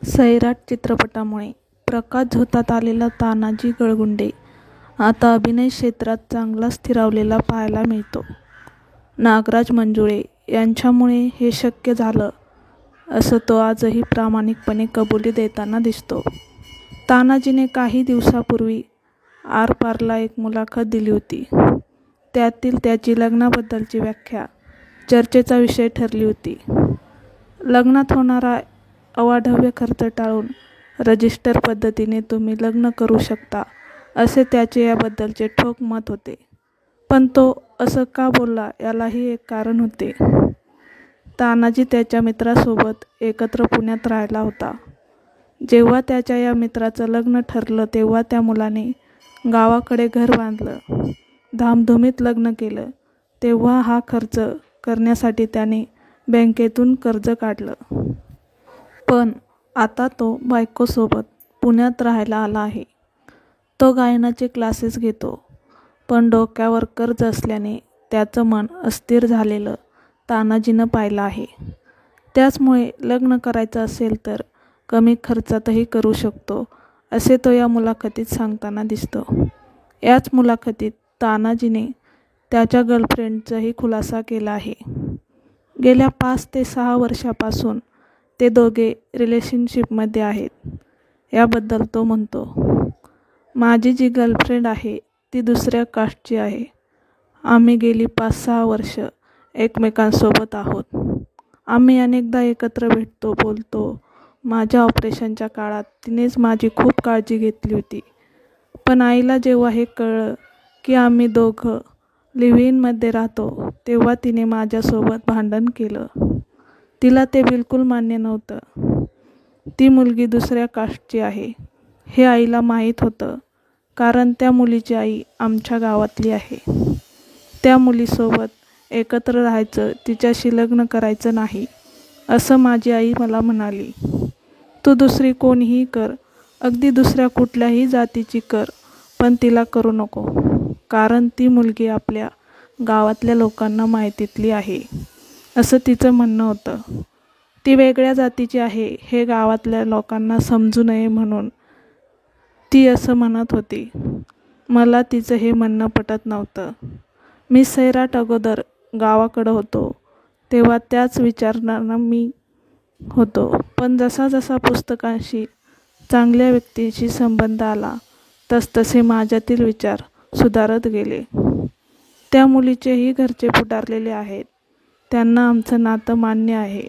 सैराट चित्रपटामुळे प्रकाशझोतात आलेला तानाजी गळगुंडे आता अभिनय क्षेत्रात चांगला स्थिरावलेला पाहायला मिळतो. नागराज मंजुळे यांच्यामुळे हे शक्य झालं असं तो आजही प्रामाणिकपणे कबुली देताना दिसतो. तानाजीने काही दिवसापूर्वी आरपारला एक मुलाखत दिली होती. त्यातील त्याची लग्नाबद्दलची व्याख्या चर्चेचा विषय ठरली होती. लग्नात होणारा अवाढव्य खर्च टाळून रजिस्टर पद्धतीने तुम्ही लग्न करू शकता असे त्याचे याबद्दलचे ठोक मत होते. पण तो असं का बोलला यालाही एक कारण होते. तानाजी त्याच्या मित्रासोबत एकत्र पुण्यात राहिला होता. जेव्हा त्याच्या या मित्राचं लग्न ठरलं तेव्हा त्या मुलाने गावाकडे घर बांधलं, धामधुमीत लग्न केलं. तेव्हा हा खर्च करण्यासाठी त्याने बँकेतून कर्ज काढलं. पण आता तो बायकोसोबत पुण्यात राहायला आला आहे. तो गायनाचे क्लासेस घेतो. पण डोक्यावर कर्ज असल्याने त्याचं मन अस्थिर झालेलं तानाजीनं पाहिलं आहे. त्याचमुळे लग्न करायचं असेल तर कमी खर्चातही करू शकतो असे तो या मुलाखतीत सांगताना दिसतो. याच मुलाखतीत तानाजीने त्याच्या गर्लफ्रेंडचाही खुलासा केला आहे. गेल्या 5 ते 6 वर्षापासून ते दोघे रिलेशनशिपमध्ये आहेत. याबद्दल तो म्हणतो, माझी जी गर्लफ्रेंड आहे ती दुसऱ्या कास्टची आहे. आम्ही गेली 5-6 वर्ष एकमेकांसोबत आहोत. आम्ही अनेकदा एकत्र भेटतो, बोलतो. माझ्या ऑपरेशनच्या काळात तिनेच माझी खूप काळजी घेतली होती. पण आईला जेव्हा हे कळलं की आम्ही दोघं लिव्ह इनमध्ये राहतो तेव्हा तिने माझ्यासोबत भांडण केलं. तिला ते बिलकुल मान्य नव्हतं. ती मुलगी दुसऱ्या कास्टची आहे हे आईला माहीत होतं, कारण त्या मुलीची आई आमच्या गावातली आहे. त्या मुलीसोबत एकत्र राहायचं, तिच्याशी लग्न करायचं नाही असं माझी आई मला म्हणाली. तू दुसरी कोणीही कर, अगदी दुसऱ्या कुठल्याही जातीची कर, पण तिला करू नको, कारण ती मुलगी आपल्या गावातल्या लोकांना माहितीतली आहे असं तिचं म्हणणं होतं. ती वेगळ्या जातीची आहे हे गावातल्या लोकांना समजू नये म्हणून ती असं म्हणत होती. मला तिचं हे म्हणणं पटत नव्हतं. मी सैराट अगोदर गावाकडं होतो तेव्हा त्याच विचारानं मी होतो. पण जसा जसा पुस्तकांशी, चांगल्या व्यक्तींशी संबंध आला तसतसे माझ्यातील विचार सुधारत गेले. त्या मुलीचेही घरचे पुढारलेले आहेत. त्यांना आमचं नातं मान्य आहे.